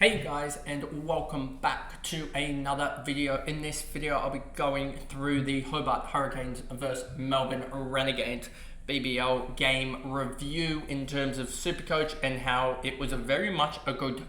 Hey guys, and welcome back to another video. In this video I'll be going through the Hobart Hurricanes versus Melbourne Renegades BBL game review in terms of SuperCoach, and how it was very much a good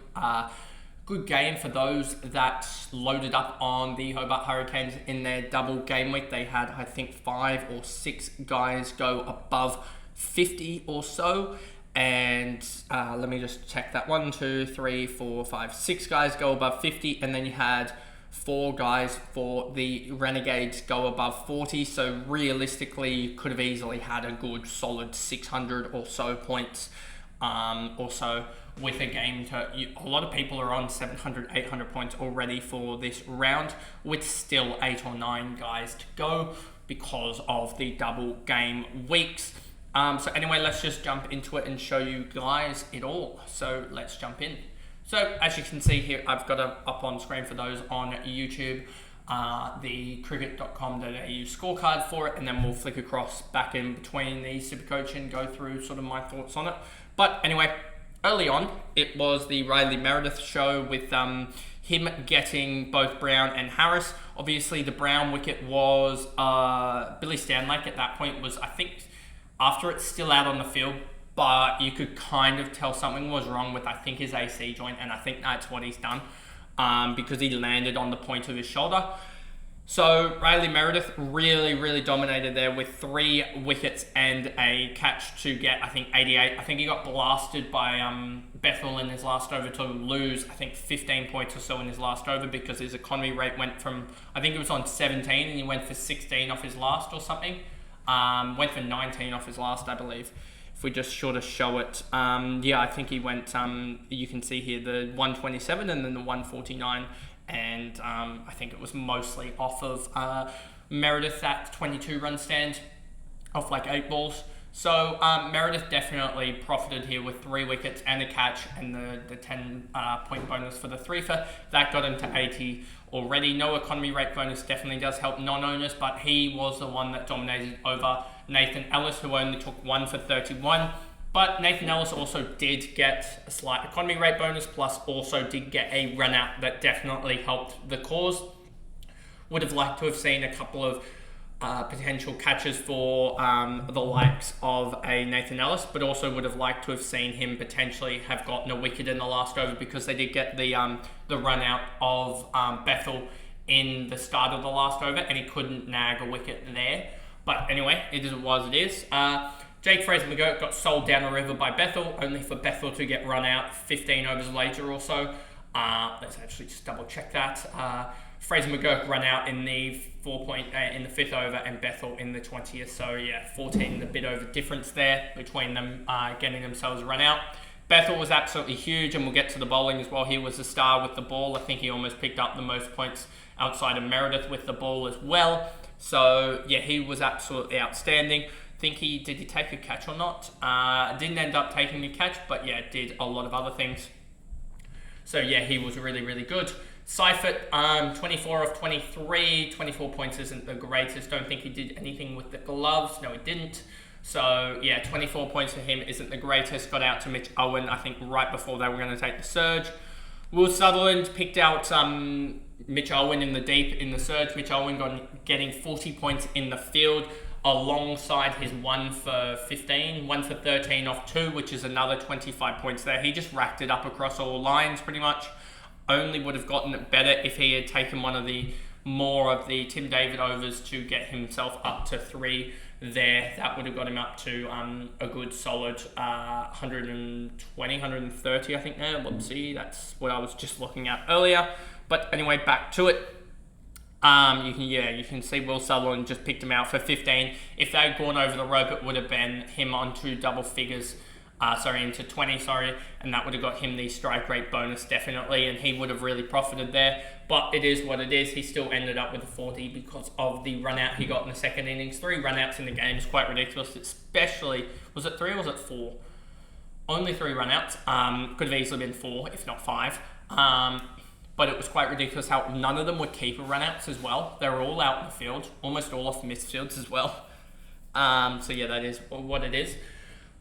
game for those that loaded up on the Hobart Hurricanes in their double game week. They had, I think, 5 or 6 guys go above 50 or so. And let me just check that. 1, 2, 3, 4, 5, 6 guys go above 50, and then you had 4 guys for the Renegades go above 40. So realistically, you could have easily had a good solid 600 or so points. Also, with a game a lot of people are on 700, 800 points already for this round, with still 8 or 9 guys to go because of the double game weeks. So anyway, let's just jump into it and show you guys it all. So let's jump in. So as you can see here, I've got up on screen for those on YouTube, the cricket.com.au scorecard for it, and then we'll flick across back in between the SuperCoach and go through sort of my thoughts on it. But anyway, early on, it was the Riley Meredith show with him getting both Brown and Harris. Obviously, the Brown wicket was Billy Stanlake at that point was, I think, after it's still out on the field, but you could kind of tell something was wrong with, I think, his AC joint, and I think that's what he's done, because he landed on the point of his shoulder. So Riley Meredith really dominated there with 3 wickets and a catch to get, I think, 88. I think he got blasted by Bethel in his last over to lose, I think, 15 points or so in his last over, because his economy rate went from, I think it was on 17, and he went for 16 off his last or something. Went for 19 off his last, I believe. If we just sort of show it, yeah, I think he went, you can see here the 127 and then the 149, and I think it was mostly off of Meredith, that 22 run stand off like 8 balls. So Meredith definitely profited here with 3 wickets and a catch, and the 10 point bonus for the 3-fer. That got him to 80 already. No economy rate bonus definitely does help non-owners, but he was the one that dominated over Nathan Ellis, who only took 1 for 31. But Nathan Ellis also did get a slight economy rate bonus, plus also did get a run out that definitely helped the cause. Would have liked to have seen a couple of potential catches for the likes of a Nathan Ellis, but also would have liked to have seen him potentially have gotten a wicket in the last over, because they did get the run out of Bethel in the start of the last over, and he couldn't nag a wicket there. But anyway, it is what it is. Jake Fraser-McGurk got sold down the river by Bethel, only for Bethel to get run out 15 overs later or so. Let's actually just double check that. Fraser-McGurk run out in the in the 5th over, and Bethel in the 20th. So yeah, 14 a bit over difference there between them getting themselves run out. Bethel was absolutely huge, and we'll get to the bowling as well. He was a star with the ball. I think he almost picked up the most points outside of Meredith with the ball as well. So yeah, he was absolutely outstanding. Did he take a catch or not? Didn't end up taking a catch, but yeah, did a lot of other things. So yeah, he was really good. Seifert, 24 of 23, 24 points isn't the greatest. Don't think he did anything with the gloves. No, he didn't. So yeah, 24 points for him isn't the greatest. Got out to Mitch Owen, I think, right before they were going to take the surge. Will Sutherland picked out Mitch Owen in the deep in the surge. Mitch Owen getting 40 points in the field, alongside his 1 for 15, 1 for 13 off 2, which is another 25 points there. He just racked it up across all lines pretty much. Only would have gotten it better if he had taken one of the more of the Tim David overs to get himself up to 3 there. That would have got him up to a good solid 120, 130, I think there. Whoopsie, that's what I was just looking at earlier. But anyway, back to it. You can see Will Sutherland just picked him out for 15. If they had gone over the rope, it would have been him onto double figures. Into 20, and that would have got him the strike rate bonus definitely, and he would have really profited there. But it is what it is. He still ended up with a 40 because of the run out he got in the second innings. 3 run outs in the game is quite ridiculous, especially, was it 3 or was it 4? Only 3 run outs. Could have easily been 4, if not 5. But it was quite ridiculous how none of them were keeper run outs as well. They were all out in the field, almost all off missed fields as well. So yeah, that is what it is.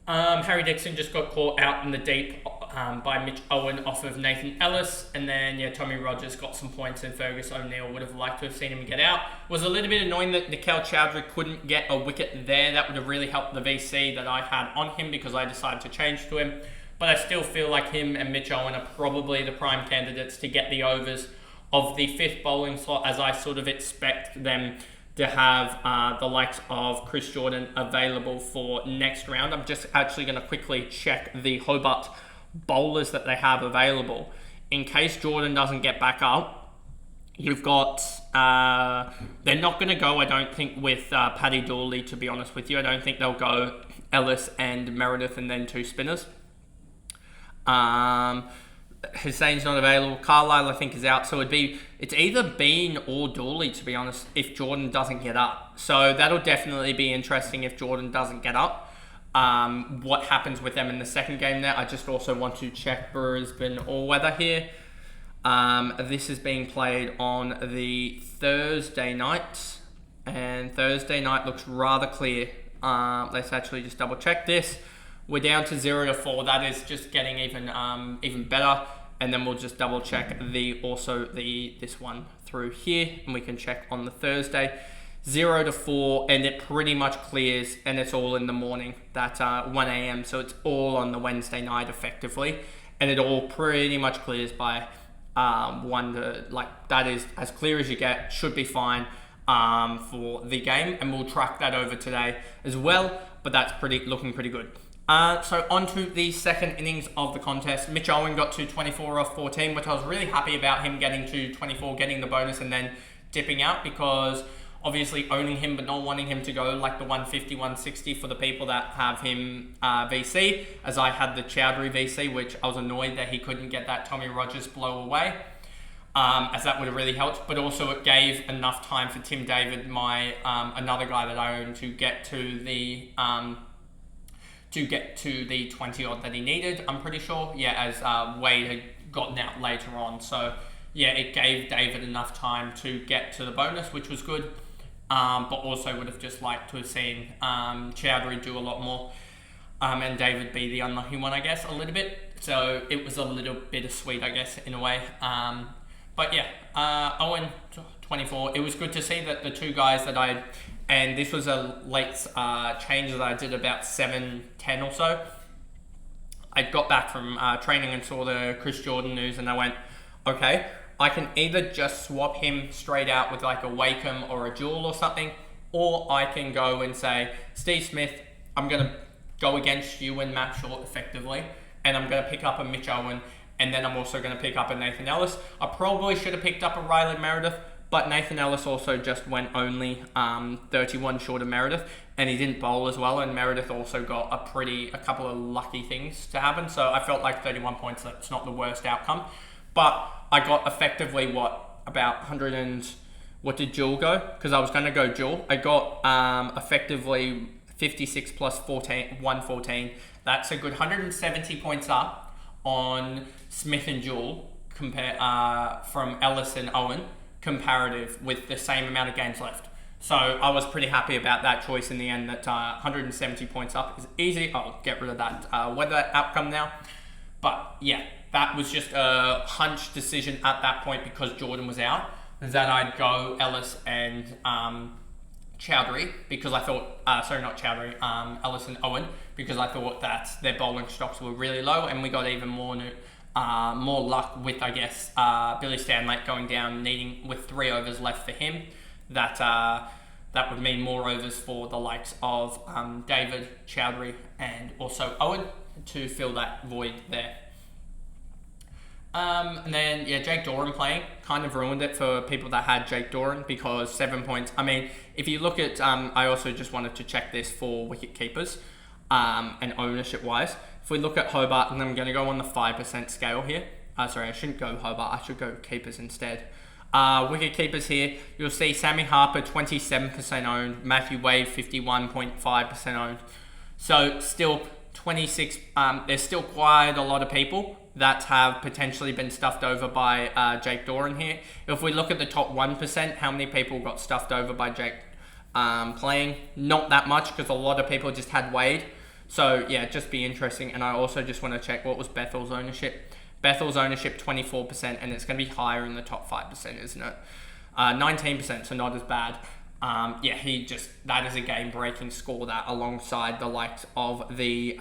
Harry Dixon just got caught out in the deep by Mitch Owen off of Nathan Ellis. And then, yeah, Tommy Rogers got some points and Fergus O'Neill would have liked to have seen him get out. Was a little bit annoying that Nikhil Chowdhury couldn't get a wicket there. That would have really helped the VC that I had on him because I decided to change to him. But I still feel like him and Mitch Owen are probably the prime candidates to get the overs of the 5th bowling slot, as I sort of expect them to have the likes of Chris Jordan available for next round. I'm just actually going to quickly check the Hobart bowlers that they have available. In case Jordan doesn't get back up, you've got... they're not going to go, I don't think, with Paddy Dooley, to be honest with you. I don't think they'll go Ellis and Meredith and then 2 spinners. Hussein's not available. Carlisle, I think, is out. So it's either Bean or Dooley, to be honest, if Jordan doesn't get up. So that'll definitely be interesting if Jordan doesn't get up. What happens with them in the second game there. I just also want to check Brisbane all-weather here. This is being played on the Thursday night. And Thursday night looks rather clear. Let's actually just double check this. We're down to 0-4. That is just getting even better. And then we'll just double check this one through here, and we can check on the Thursday. 0-4, and it pretty much clears, and it's all in the morning. That's 1 a.m. So it's all on the Wednesday night effectively, and it all pretty much clears by 1 to that is as clear as you get. Should be fine for the game, and we'll track that over today as well. But that's looking pretty good. So on to the second innings of the contest. Mitch Owen got to 24 off 14, which I was really happy about him getting to 24, getting the bonus and then dipping out, because obviously owning him but not wanting him to go like the 150, 160 for the people that have him VC, as I had the Chowdhury VC, which I was annoyed that he couldn't get that Tommy Rogers blow away, as that would have really helped. But also it gave enough time for Tim David, my another guy that I own, to get to the 20 odd that he needed, I'm pretty sure. Yeah, as Wade had gotten out later on. So yeah, it gave David enough time to get to the bonus, which was good. But also would have just liked to have seen Chowdhury do a lot more. And David be the unlucky one, I guess, a little bit. So it was a little bittersweet, I guess, in a way. But yeah, Owen, 24. It was good to see that the 2 guys that and this was a late change that I did about 7:10 or so. I got back from training and saw the Chris Jordan news, and I went, okay, I can either just swap him straight out with like a Wakeham or a Jewel or something, or I can go and say, Steve Smith, I'm going to go against you and Matt Short effectively, and I'm going to pick up a Mitch Owen, and then I'm also going to pick up a Nathan Ellis. I probably should have picked up a Riley Meredith, but Nathan Ellis also just went only 31 short of Meredith, and he didn't bowl as well, and Meredith also got a couple of lucky things to happen. So I felt like 31 points, that's not the worst outcome. But I got effectively about 100 and... What did Jewel go? Because I was going to go Jewel. I got effectively 56 plus 114. That's a good 170 points up on Smith and Jewel from Ellis and Owen, comparative with the same amount of games left. So I was pretty happy about that choice in the end, that 170 points up is easy. I'll get rid of that weather outcome now. But yeah, that was just a hunch decision at that point because Jordan was out, that I'd go Ellis and Chowdhury, because I thought, Ellis and Owen, because I thought that their bowling stocks were really low, and we got even more luck with, I guess, Billy Stanlake going down, needing with 3 overs left for him. That would mean more overs for the likes of David, Chowdhury, and also Owen to fill that void there. And then, yeah, Jake Doran playing kind of ruined it for people that had Jake Doran, because 7 points. I mean, if you look at, I also just wanted to check this for wicket keepers and ownership wise. If we look at Hobart, and I'm going to go on the 5% scale here. Sorry, I shouldn't go Hobart. I should go keepers instead. Wicket keepers here, you'll see Sammy Harper 27% owned, Matthew Wade 51.5% owned. So still 26. There's still quite a lot of people that have potentially been stuffed over by Jake Doran here. If we look at the top 1%, how many people got stuffed over by Jake playing? Not that much, because a lot of people just had Wade. So yeah, just be interesting. And I also just want to check what was Bethel's ownership. Bethel's ownership 24%, and it's going to be higher in the top 5%, isn't it? 19%, so not as bad. Yeah, that is a game-breaking score, that, alongside the likes of the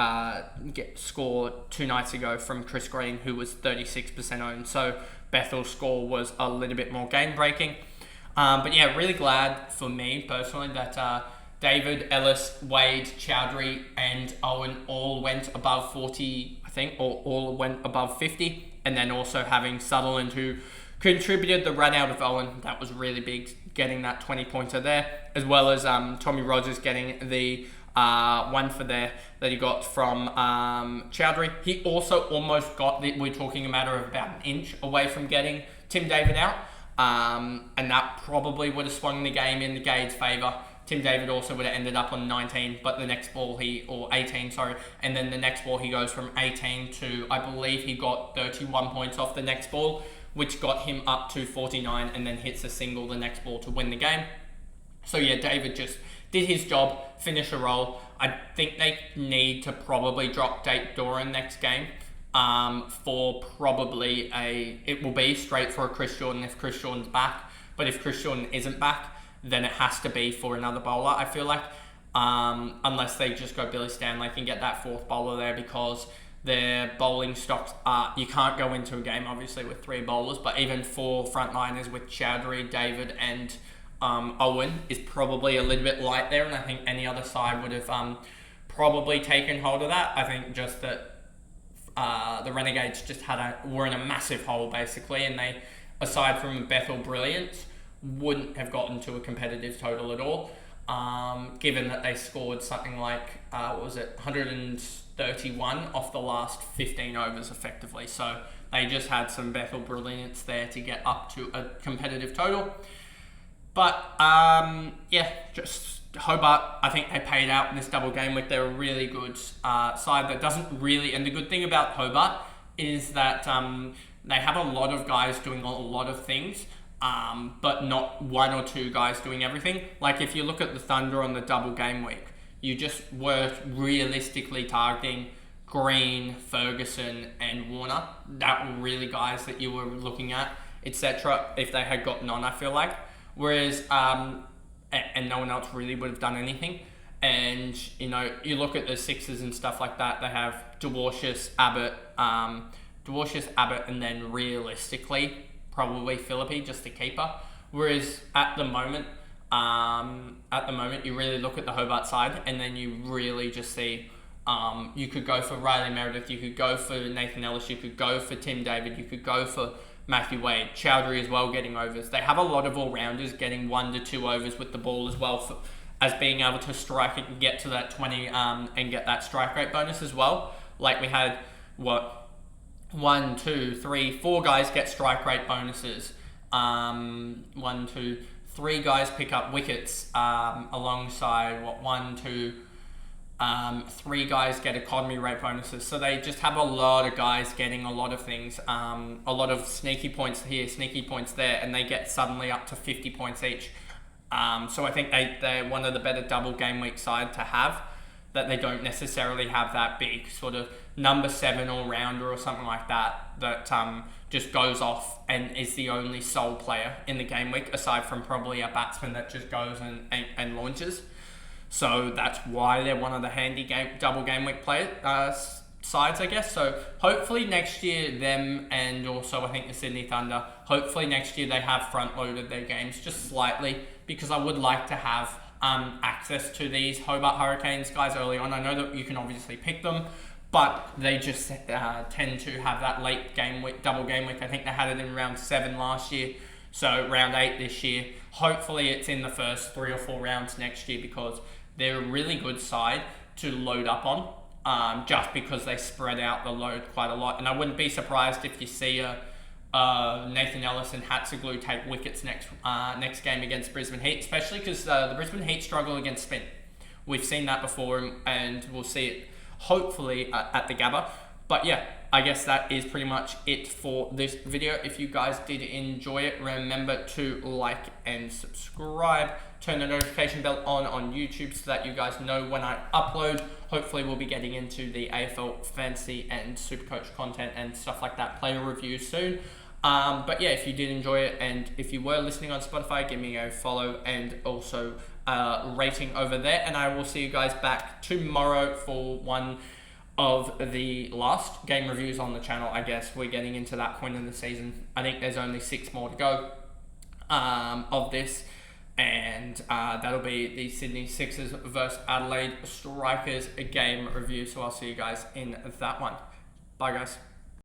score 2 nights ago from Chris Green, who was 36% owned. So Bethel's score was a little bit more game-breaking. But yeah, really glad for me personally that David, Ellis, Wade, Chowdhury, and Owen all went above 40, I think, or all went above 50. And then also having Sutherland, who contributed the run out of Owen. That was really big, getting that 20-pointer there, as well as Tommy Rogers getting the one for there that he got from Chowdhury. He also almost got, we're talking a matter of about an inch away from getting Tim David out. And that probably would have swung the game in the Gade's favour. Tim David also would have ended up on 19, but the next ball 18, sorry. And then the next ball he goes from 18 to, I believe he got 31 points off the next ball, which got him up to 49, and then hits a single the next ball to win the game. So yeah, David just did his job, finish a roll. I think they need to probably drop Date Doran next game. For probably it will be straight for a Chris Jordan if Chris Jordan's back. But if Chris Jordan isn't back, then it has to be for another bowler, I feel like. Unless they just go Billy Stanley and get that fourth bowler there, because their bowling stocks you can't go into a game obviously with 3 bowlers, but even 4 frontliners with Chowdhury, David and Owen is probably a little bit light there, and I think any other side would have probably taken hold of that. I think just that the Renegades just were in a massive hole basically, and they, aside from Bethel brilliance, wouldn't have gotten to a competitive total at all, given that they scored something like 131 off the last 15 overs effectively. So they just had some Bethel brilliance there to get up to a competitive total. But yeah, just Hobart, I think they paid out in this double game week. They're a really good side that doesn't really, and the good thing about Hobart is that they have a lot of guys doing a lot of things, but not 1 or 2 guys doing everything. Like if you look at the Thunder on the double game week, you just were realistically targeting Green, Ferguson and Warner. That were really guys that you were looking at, etc. if they had gotten on, I feel like. Whereas, and no one else really would have done anything. And, you know, you look at the Sixers and stuff like that, they have Dwarshuis, Abbott, and then realistically, probably Philippi, just the keeper. Whereas at the moment, you really look at the Hobart side, and then you really just see, you could go for Riley Meredith, you could go for Nathan Ellis, you could go for Tim David, you could go for Matthew Wade, Chowdhury as well getting overs. They have a lot of all-rounders getting 1 to 2 overs with the ball as well, as being able to strike it and get to that 20 and get that strike rate bonus as well. Like we had, 1, 2, 3, 4 guys get strike rate bonuses. 1, 2, 3 guys pick up wickets alongside 1, 2, 3 guys get economy rate bonuses. So they just have a lot of guys getting a lot of things, a lot of sneaky points here, sneaky points there, and they get suddenly up to 50 points each. So I think they're one of the better double game week side to have, that they don't necessarily have that big sort of number 7 all-rounder or something like that just goes off and is the only sole player in the game week, aside from probably a batsman that just goes and launches. So that's why they're one of the handy double game week sides, I guess. So hopefully next year, them and also I think the Sydney Thunder, hopefully next year they have front-loaded their games just slightly, because I would like to have access to these Hobart Hurricanes guys early on. I know that you can obviously pick them, but they just tend to have that late game week, double game week. I think they had it in round 7 last year, so round 8 this year. Hopefully it's in the first 3 or 4 rounds next year, because they're a really good side to load up on, just because they spread out the load quite a lot. And I wouldn't be surprised if you see Nathan Ellis and Hatzaglu take wickets next game against Brisbane Heat, especially because the Brisbane Heat struggle against spin. We've seen that before, and we'll see it hopefully at the Gabba. But yeah, I guess that is pretty much it for this video. If you guys did enjoy it, remember to like and subscribe. Turn the notification bell on YouTube so that you guys know when I upload. Hopefully we'll be getting into the AFL Fantasy and Supercoach content and stuff like that, player reviews soon. But yeah, if you did enjoy it, and if you were listening on Spotify, give me a follow and also rating over there. And I will see you guys back tomorrow for one of the last game reviews on the channel. I guess we're getting into that point in the season. I think there's only 6 more to go of this. And that'll be the Sydney Sixers versus Adelaide Strikers game review. So I'll see you guys in that one. Bye, guys.